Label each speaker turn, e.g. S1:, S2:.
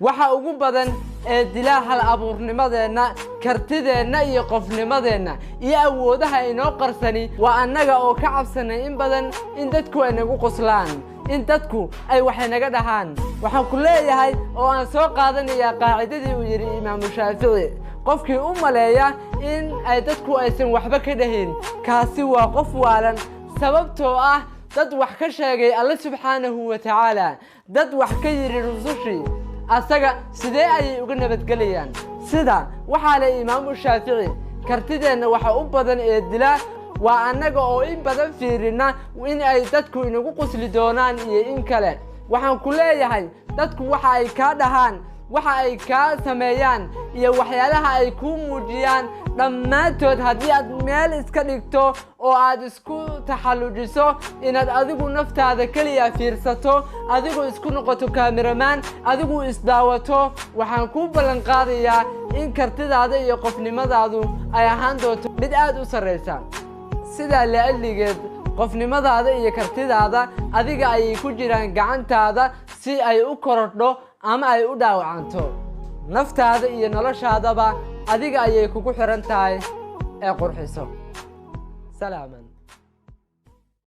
S1: waxa ugu badan ee dilaa hal abuurnimadeena kartideena iyo qofnimadeena iyo awoodaha inoo qarsani waa annaga oo ka cabsanay in badan in dadku ay nagu qoslaan in dadku ay wax naga dhahaan waxaan ku leeyahay oo aan soo qaadanayaa qaacidadii uu yiri Imaam Shaafici qofkii u maleeya in ay dadku aysan waxba ka dhahin kaasi waa qof waalan sababtoo ah dad wax ka sheegay Allah subhanahu wa ta'ala dad wax ka yiri rusushii asaga sidee ay uga nabadgalayaan sida waxa la Imaam Shaafici kartideena waxa u badan ee dilaa waa annaga oo in badan fiirina in ay dadku inagu qosli doonaan iyo in kale waxaan ku leeyahay dadku waxa ay ka dhahaan waxa ay ka sameeyaan iyo waxyaalaha ay ku muujiyaan dhammaantood haddii aad meel iska dhigto oo aad isku taxallujiso inaad adigu naftaada kaliya fiirsato adigu isku noqoto cameraman adigu isdaawato waxaan ku ballan qaadayaa in kartidaada iyo qofnimadaadu ay ahaan doonto mid aad u sareysa sida la'aligeed qofnimadaada iyo kartidaada adiga ay ku jiraan gacantaada si ay u korodho ama ay u dhaawacanto naftaada iyo noloshaadaba adiga ayay kugu xiran tahay ee qurxiso salaaman